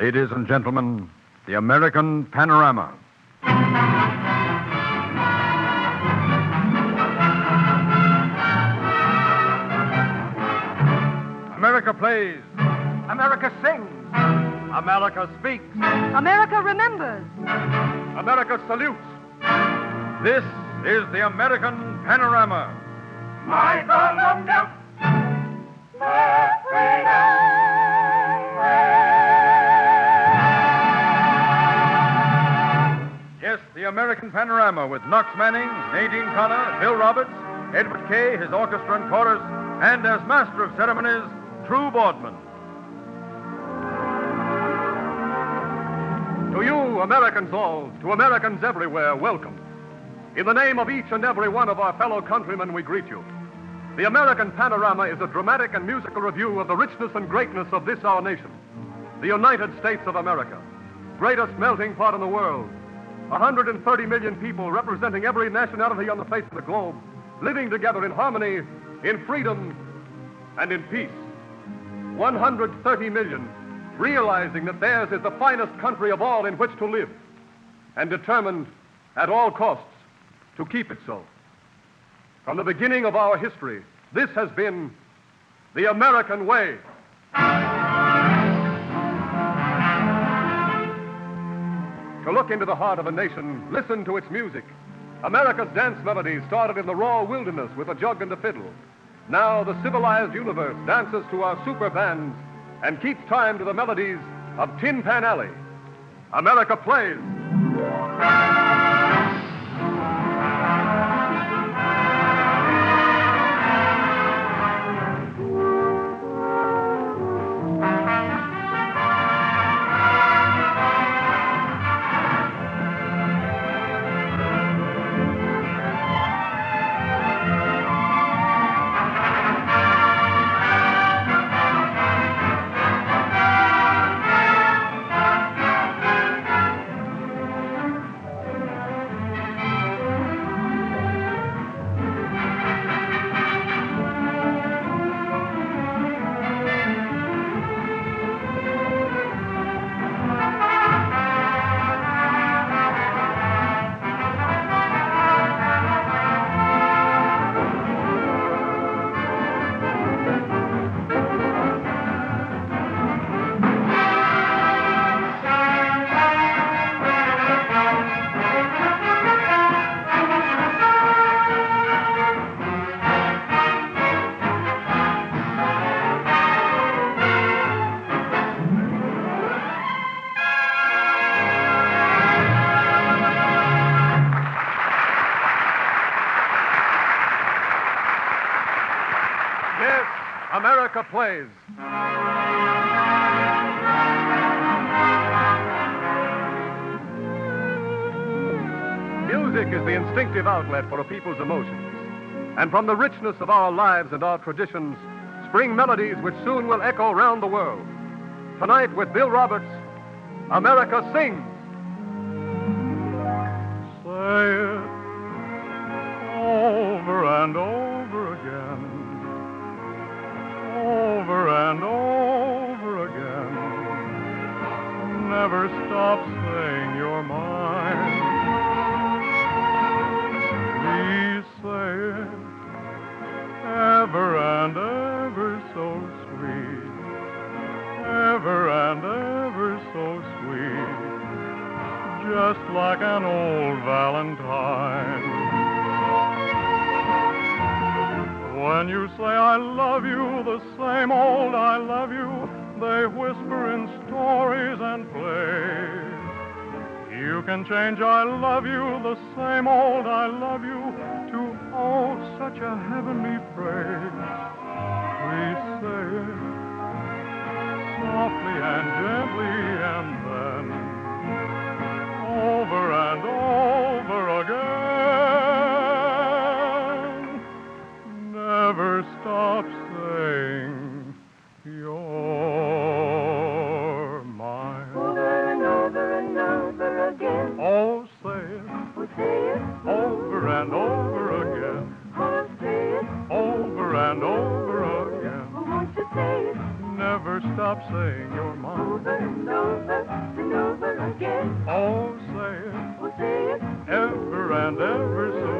Ladies and gentlemen, the American Panorama. America plays. America sings. America speaks. America remembers. America salutes. This is the American Panorama. My Columbia, my freedom. Yes, the American Panorama with Knox Manning, Nadine Connor, Bill Roberts, Edward Kay, his orchestra and chorus, and as master of ceremonies, True Boardman. To you, Americans all, to Americans everywhere, welcome. In the name of each and every one of our fellow countrymen, we greet you. The American Panorama is a dramatic and musical review of the richness and greatness of this our nation, the United States of America, greatest melting pot in the world. 130 million people representing every nationality on the face of the globe, living together in harmony, in freedom, and in peace. 130 million realizing that theirs is the finest country of all in which to live, and determined at all costs to keep it so. From the beginning of our history, this has been the American way. To look into the heart of a nation, listen to its music. America's dance melodies started in the raw wilderness with a jug and a fiddle. Now the civilized universe dances to our super bands and keeps time to the melodies of Tin Pan Alley. America plays. Yes, America plays. Music is the instinctive outlet for a people's emotions. And from the richness of our lives and our traditions spring melodies which soon will echo round the world. Tonight with Bill Roberts, America sings. Say it over and over again. Over and over again. Never stop saying you're mine. Please say it ever and ever so sweet. Ever and ever so sweet. Just like an old Valentine. When you say I love you, the same old I love you, they whisper in stories and plays. You can change I love you, the same old I love you, to oh, such a heavenly phrase. Please say it softly and gently, and then over and over again. Never stop saying you're mine. Over and over and over again. Oh, say it. Oh, say it. Over and over again. Oh, say it. Over and over again. Oh, won't you say it? Never stop saying over and over and over again. Oh, say it, Oh, say it, ever and ever so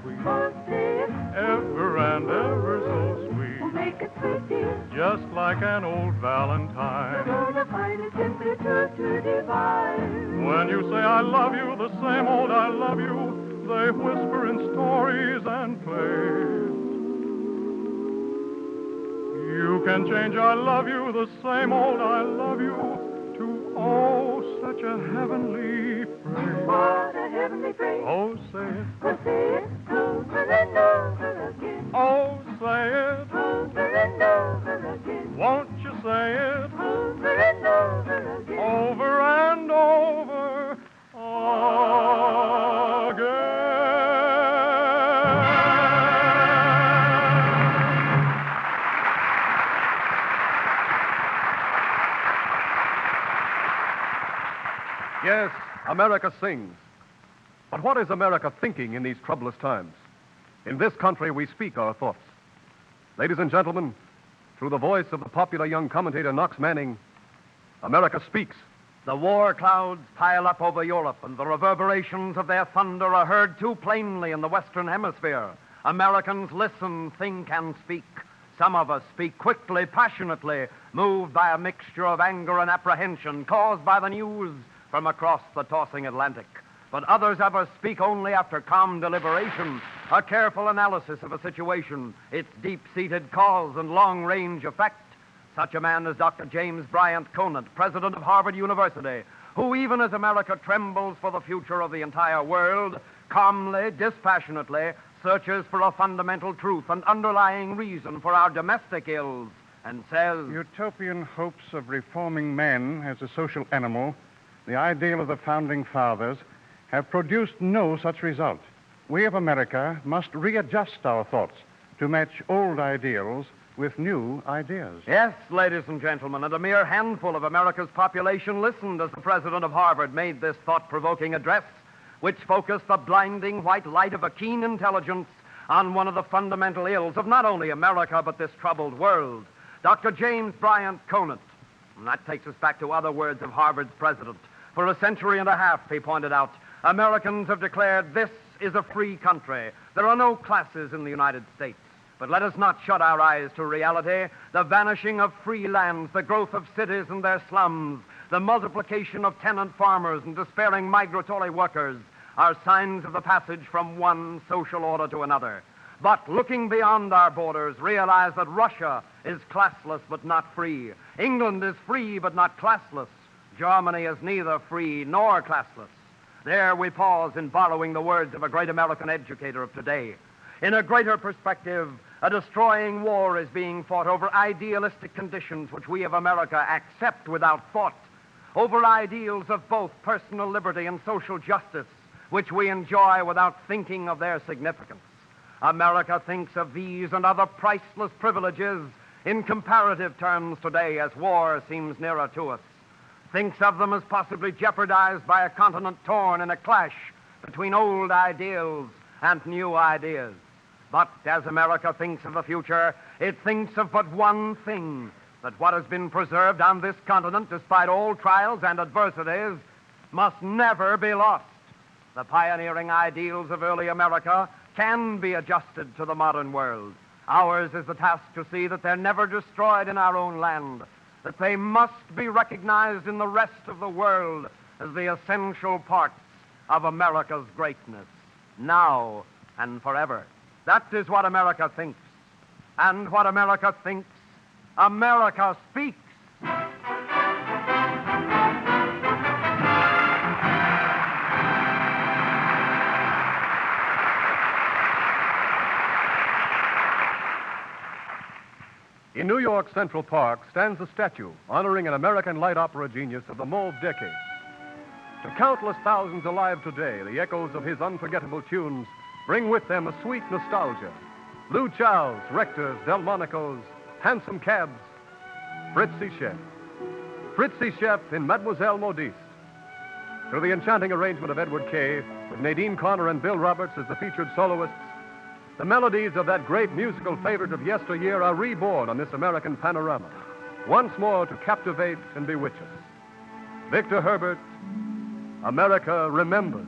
sweet. oh, say it, Ever and ever so oh, sweet. make it sweet, dear. Just like an old You're Valentine. gonna find it simply true to divine. When you say I love you, the same old I love you, they whisper in stories and plays. You can change I love you, the same old I love you, to oh, such a heavenly phrase. What a heavenly phrase. Oh, say it, Oh, say it over and over again. oh, say it, Over and over again. won't you say it, Over and over again. over and over again. Yes, America sings. But what is America thinking in these troublous times? In this country, we speak our thoughts. Ladies and gentlemen, through the voice of the popular young commentator Knox Manning, America speaks. The war clouds pile up over Europe, and the reverberations of their thunder are heard too plainly in the Western Hemisphere. Americans listen, think, and speak. Some of us speak quickly, passionately, moved by a mixture of anger and apprehension caused by the news from across the tossing Atlantic. But others of us speak only after calm deliberation, a careful analysis of a situation, its deep-seated cause and long-range effect. Such a man as Dr. James Bryant Conant, president of Harvard University, who, even as America trembles for the future of the entire world, calmly, dispassionately searches for a fundamental truth and underlying reason for our domestic ills, and says, Utopian hopes of reforming man as a social animal, the ideal of the founding fathers, have produced no such result. We of America must readjust our thoughts to match old ideals with new ideas. Yes, ladies and gentlemen, and a mere handful of America's population listened as the president of Harvard made this thought-provoking address, which focused the blinding white light of a keen intelligence on one of the fundamental ills of not only America, but this troubled world. Dr. James Bryant Conant. And that takes us back to other words of Harvard's president. For a century and a half, he pointed out, Americans have declared this is a free country. There are no classes in the United States. But let us not shut our eyes to reality. The vanishing of free lands, the growth of cities and their slums, the multiplication of tenant farmers and despairing migratory workers are signs of the passage from one social order to another. But looking beyond our borders, realize that Russia is classless but not free. England is free but not classless. Germany is neither free nor classless. There we pause in borrowing the words of a great American educator of today. In a greater perspective, a destroying war is being fought over idealistic conditions which we of America accept without thought, over ideals of both personal liberty and social justice, which we enjoy without thinking of their significance. America thinks of these and other priceless privileges in comparative terms today as war seems nearer to us, thinks of them as possibly jeopardized by a continent torn in a clash between old ideals and new ideas. But as America thinks of the future, it thinks of but one thing, that what has been preserved on this continent, despite all trials and adversities, must never be lost. The pioneering ideals of early America can be adjusted to the modern world. Ours is the task to see that they're never destroyed in our own land, that they must be recognized in the rest of the world as the essential parts of America's greatness, now and forever. That is what America thinks. And what America thinks, America speaks. In New York's Central Park stands a statue honoring an American light opera genius of the mauve decade. To countless thousands alive today, the echoes of his unforgettable tunes bring with them a sweet nostalgia. Lou Chow's, Rector's, Delmonico's, hansom cabs, Fritzy Chef. Fritzy Chef in Mademoiselle Modiste. Through the enchanting arrangement of Edward Kay, with Nadine Connor and Bill Roberts as the featured soloists, the melodies of that great musical favorite of yesteryear are reborn on this American panorama. once more to captivate and bewitch us. Victor Herbert, America Remembers.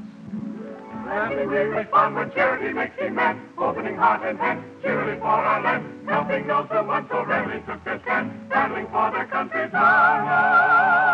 Gladly we respond when charity makes demand, opening heart and hand, cheerily for our land, helping those who once so rarely took their stand, battling for their country's honor.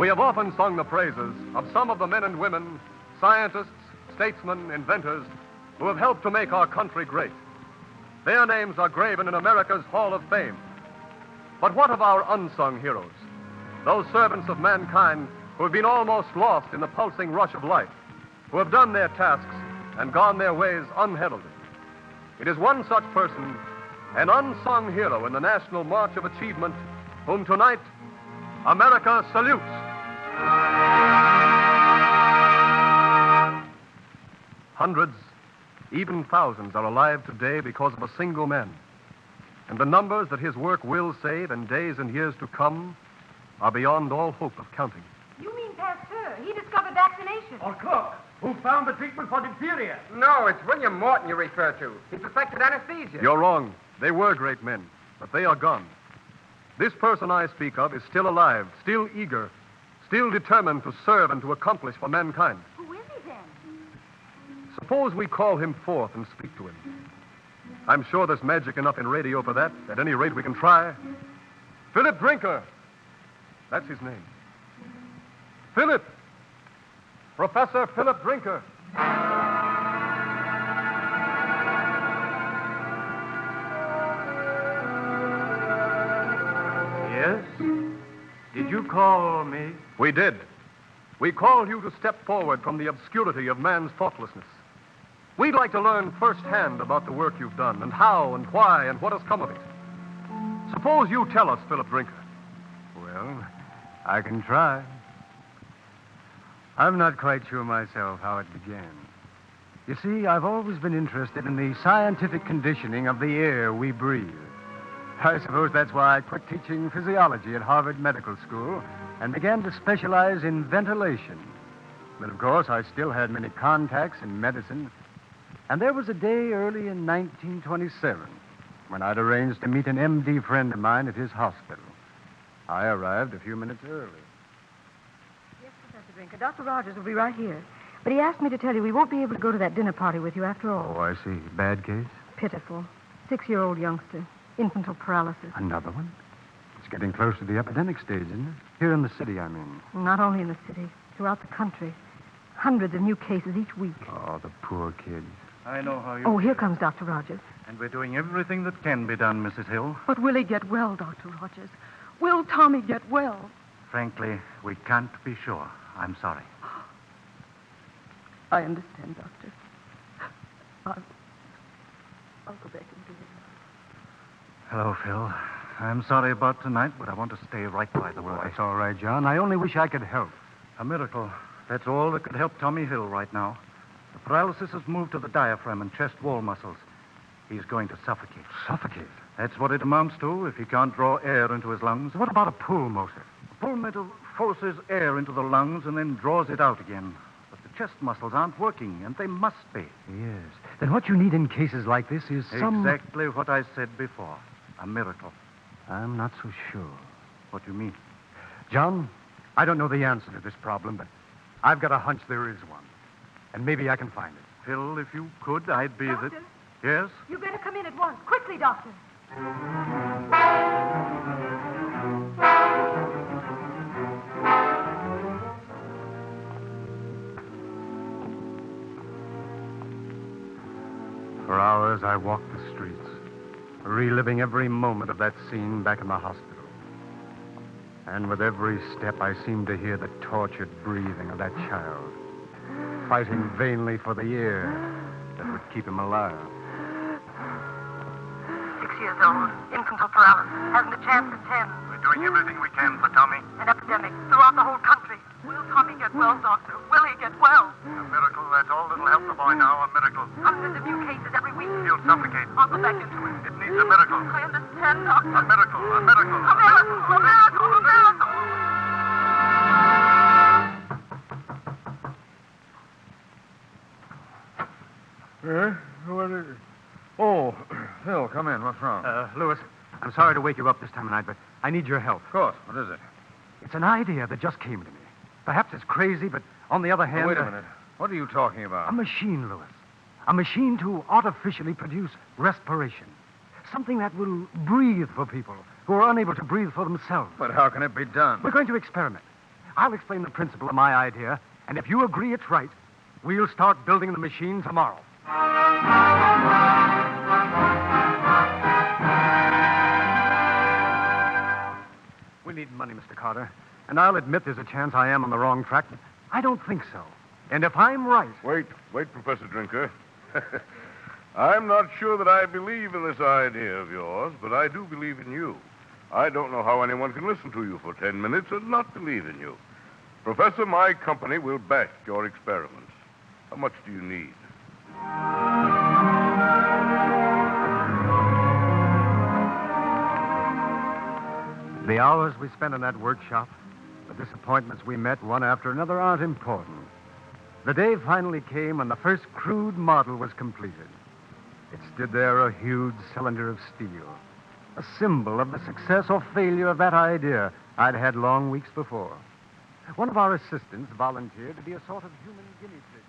We have often sung the praises of some of the men and women, scientists, statesmen, inventors, who have helped to make our country great. Their names are graven in America's Hall of Fame. But what of our unsung heroes? Those servants of mankind who have been almost lost in the pulsing rush of life, who have done their tasks and gone their ways unheralded. It is one such person, an unsung hero in the national march of achievement, whom tonight America salutes. Hundreds, even thousands, are alive today because of a single man. And the numbers that his work will save in days and years to come are beyond all hope of counting. You mean Pasteur? He discovered vaccination. Or Cook, who found the treatment for diphtheria. No, it's William Morton you refer to. He perfected anesthesia. You're wrong. They were great men, but they are gone. This person I speak of is still alive, still eager, still determined to serve and to accomplish for mankind. Who is he then? Suppose we call him forth and speak to him. I'm sure there's magic enough in radio for that. At any rate, we can try. Philip Drinker. That's his name. Philip. Professor Philip Drinker. Yes? Did you call me? We did. We called you to step forward from the obscurity of man's thoughtlessness. We'd like to learn firsthand about the work you've done and how and why and what has come of it. Suppose you tell us, Philip Drinker. Well, I can try. I'm not quite sure myself how it began. You see, I've always been interested in the scientific conditioning of the air we breathe. I suppose that's why I quit teaching physiology at Harvard Medical School and began to specialize in ventilation. But of course, I still had many contacts in medicine. And there was a day early in 1927 when I'd arranged to meet an MD friend of mine at his hospital. I arrived a few minutes early. Yes, Professor Drinker. Dr. Rogers will be right here. But he asked me to tell you we won't be able to go to that dinner party with you after all. Oh, I see. Bad case? Pitiful. 6-year-old youngster. Infantile paralysis. Another one? It's getting close to the epidemic stage, isn't it? Here in the city, I mean. Not only in the city, throughout the country. Hundreds of new cases each week. Oh, the poor kids. I know how you Oh, here comes Dr. Rogers. And we're doing everything that can be done, Mrs. Hill. But will he get well, Dr. Rogers? Will Tommy get well? Frankly, we can't be sure. I'm sorry. I understand, Doctor. I'll go back and do it. Hello, Phil. I'm sorry about tonight, but I want to stay right by the boy. Well, that's all right, John. I only wish I could help. A miracle. That's all that could help Tommy Hill right now. The paralysis has moved to the diaphragm and chest wall muscles. He's going to suffocate. Suffocate? That's what it amounts to if he can't draw air into his lungs. What about a pulmotor? A pulmotor forces air into the lungs and then draws it out again. But the chest muscles aren't working, and they must be. Yes. Then what you need in cases like this is some... Exactly what I said before. A miracle. I'm not so sure. What do you mean? John, I don't know the answer to this problem, but I've got a hunch there is one. And maybe I can find it. Phil, if you could, I'd be Doctor? Yes? You better come in at once. Quickly, Doctor. For hours, I walked the streets, reliving every moment of that scene back in the hospital. And with every step, I seemed to hear the tortured breathing of that child, fighting vainly for the air that would keep him alive. 6 years old, infantile paralysis, hasn't a chance at 10. We're doing everything we can for Tommy. An epidemic throughout the whole country. Will Tommy get well, Doctor? Will he get well? A miracle. That's all that'll help the boy now. A miracle. Hundreds of new cases every week. He'll suffocate. I'll go back into it. It needs a miracle. I understand, Doctor. A miracle. A miracle. A miracle! A miracle! A miracle! What is it? Oh, Phil, come in. What's wrong? Lewis, I'm sorry to wake you up this time of night, but I need your help. Of course. What is it? It's an idea that just came to me. Perhaps it's crazy, but on the other hand... Wait a minute. What are you talking about? A machine, Lewis. A machine to artificially produce respiration. Something that will breathe for people who are unable to breathe for themselves. But how can it be done? We're going to experiment. I'll explain the principle of my idea, and if you agree it's right, we'll start building the machine tomorrow. We need money, Mr. Carter. And I'll admit there's a chance I am on the wrong track, but I don't think so. And if I'm right... Wait, Professor Drinker. I'm not sure that I believe in this idea of yours, but I do believe in you. I don't know how anyone can listen to you for 10 minutes and not believe in you. Professor, my company will back your experiments. How much do you need? The hours we spent in that workshop, the disappointments we met one after another aren't important. The day finally came when the first crude model was completed. It stood there, a huge cylinder of steel, a symbol of the success or failure of that idea I'd had long weeks before. One of our assistants volunteered to be a sort of human guinea pig.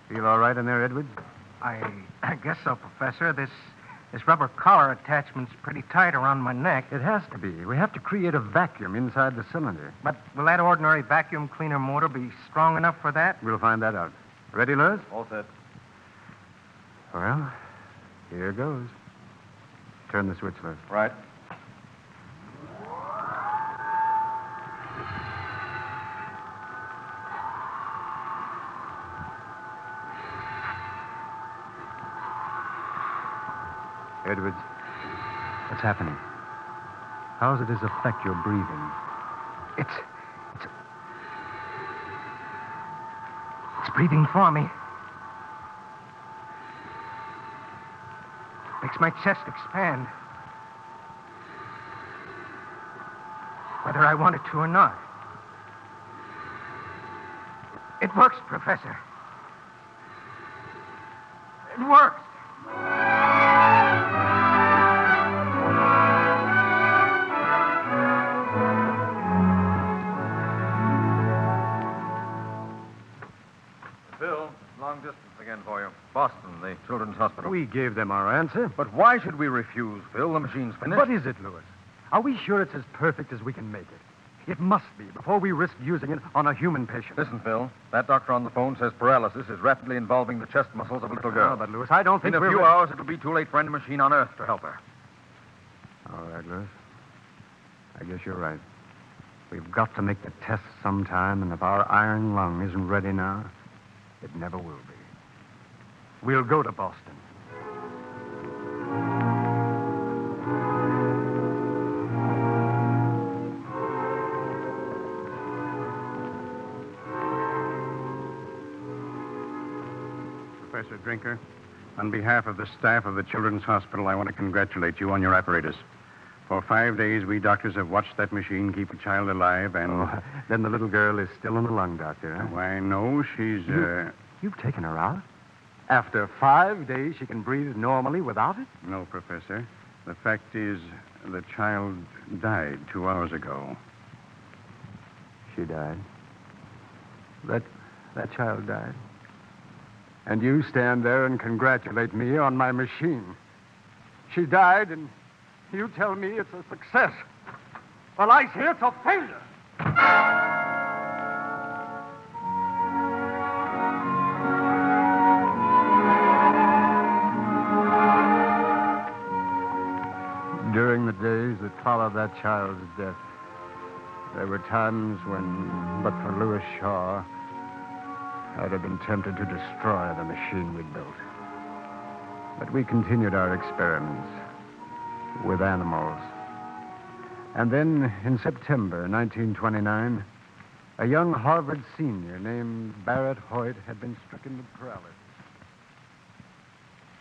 Feel all right in there, Edwards? I guess so, Professor. This rubber collar attachment's pretty tight around my neck. It has to be. We have to create a vacuum inside the cylinder. But will that ordinary vacuum cleaner motor be strong enough for that? We'll find that out. Ready, Lewis? All set. Well, here goes. Turn the switch, Lewis. Right. Edwards, what's happening? How does this affect your breathing? It's breathing for me. Makes my chest expand. Whether I want it to or not. It works, Professor. It works. Long distance again for you. Boston, the Children's Hospital. We gave them our answer. But why should we refuse, Phil? The machine's finished. What is it, Lewis? Are we sure it's as perfect as we can make it? It must be before we risk using it on a human patient. Listen, Phil. That doctor on the phone says paralysis is rapidly involving the chest muscles of a little girl. Oh, but, Lewis, I don't think in a few hours, it'll be too late for any machine on Earth to help her. All right, Lewis. I guess you're right. We've got to make the test sometime, and if our iron lung isn't ready now, it never will be. We'll go to Boston. Professor Drinker, on behalf of the staff of the Children's Hospital, I want to congratulate you on your apparatus. For 5 days, we doctors have watched that machine keep a child alive, and... Oh, then the little girl is still in the lung, Doctor, huh? Why, no, she's, You've taken her out? After 5 days, she can breathe normally without it? No, Professor. The fact is, the child died 2 hours ago. She died. That child died. And you stand there and congratulate me on my machine. She died, and you tell me it's a success. Well, I say it's a failure. During the days that followed that child's death, there were times when, but for Louis Shaw, I'd have been tempted to destroy the machine we'd built. But we continued our experiments with animals. And then, in September 1929, a young Harvard senior named Barrett Hoyt had been stricken with paralysis.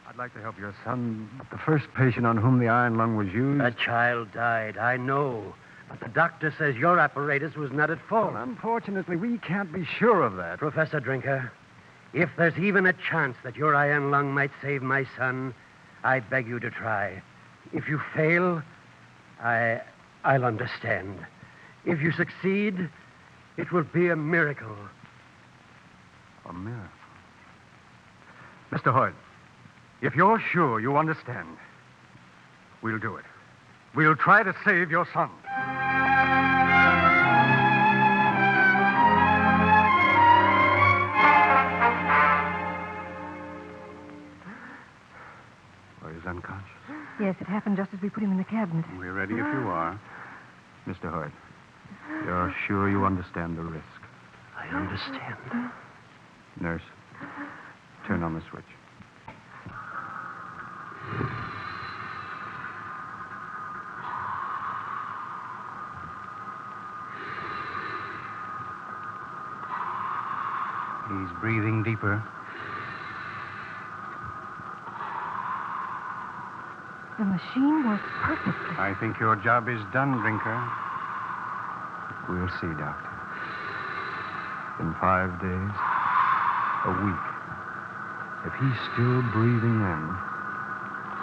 I'd like to help your son, but the first patient on whom the iron lung was used... That child died, I know. But the doctor says your apparatus was not at fault. Well, unfortunately, we can't be sure of that. Professor Drinker, if there's even a chance that your iron lung might save my son, I beg you to try. If you fail, I'll understand. If you succeed, it will be a miracle. A miracle? Mr. Hoyt, if you're sure you understand, we'll do it. We'll try to save your son. Well, he's unconscious. Yes, Yes, it happened just as we put him in the cabinet. We're ready if you are. Mr. Hoyt, you're sure you understand the risk? I understand. Nurse, turn on the switch. He's breathing deeper. The machine works perfectly. I think your job is done, Drinker. We'll see, Doctor. In 5 days, a week, if he's still breathing in,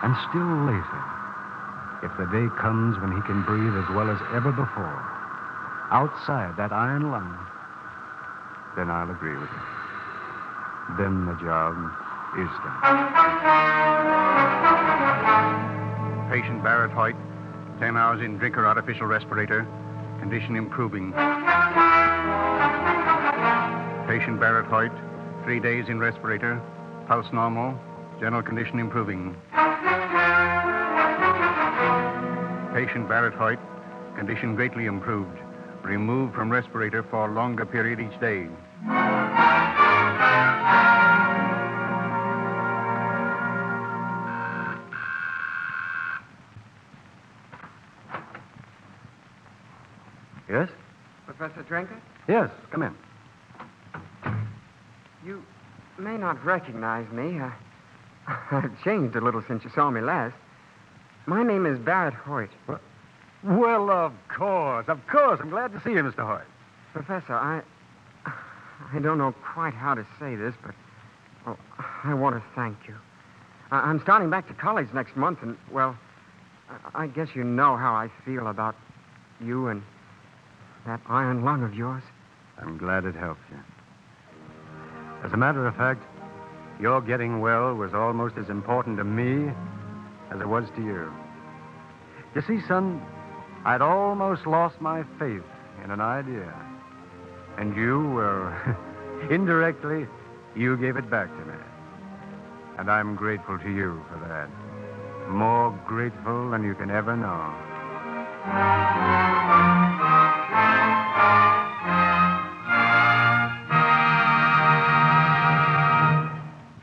and still later, if the day comes when he can breathe as well as ever before, outside that iron lung, then I'll agree with you. Then the job is done. Patient Barrett Hoyt, 10 hours in Drinker artificial respirator, condition improving. Patient Barrett Hoyt, 3 days in respirator, pulse normal, general condition improving. Patient Barrett Hoyt, condition greatly improved. Removed from respirator for longer period each day. Yes? Professor Drinker? Yes, come in. You may not recognize me. I've changed a little since you saw me last. My name is Barrett Hoyt. Well, of course. I'm glad to see you, Mr. Hoyt. Professor, I don't know quite how to say this, but I want to thank you. I'm starting back to college next month, and, well, I guess you know how I feel about you and that iron lung of yours. I'm glad it helped you. As a matter of fact, your getting well was almost as important to me as it was to you. You see, son, I'd almost lost my faith in an idea. And you, well, indirectly, you gave it back to me. And I'm grateful to you for that. More grateful than you can ever know.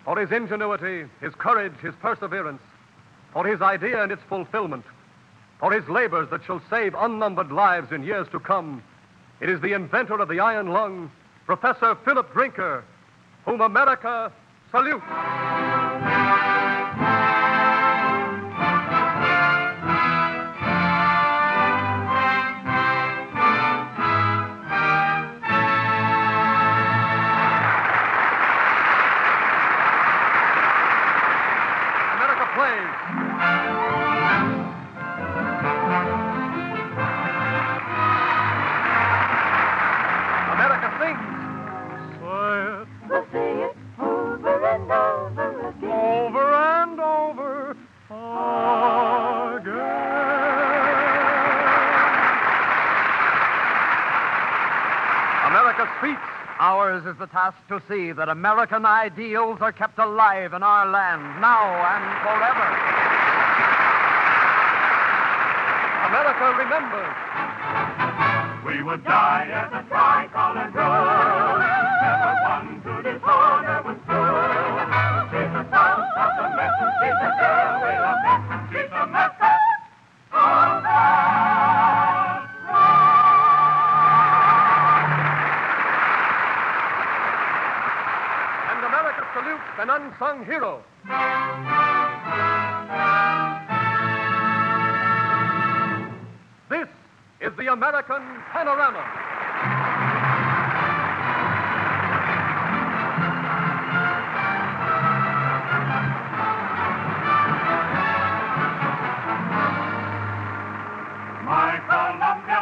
For his ingenuity, his courage, his perseverance, for his idea and its fulfillment, for his labors that shall save unnumbered lives in years to come, it is the inventor of the iron lung, Professor Philip Drinker, whom America salutes. America plays. America sings. Say it. We'll say it over and over again. Over and over again. America speaks. Ours is the task to see that American ideals are kept alive in our land, now and forever. America remembers. We would die as a tricolor rose. Never one to dishonor was true. She's the son of the mess. She's the girl we love best. She's the mascot of that And America salutes an unsung hero. This is the American Panorama. My Columbia,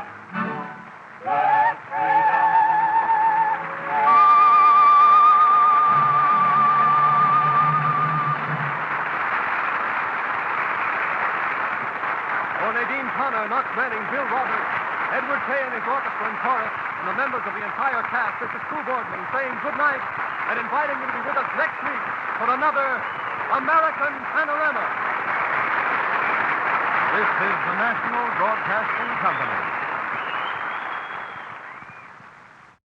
let freedom. For Nadine Connor, Knox Manning, Bill Roberts, Edward Kay and his orchestra and chorus, and the members of the entire cast, this is True Boardman saying good night and inviting you to be with us next week for another American Panorama. This is the National Broadcasting Company.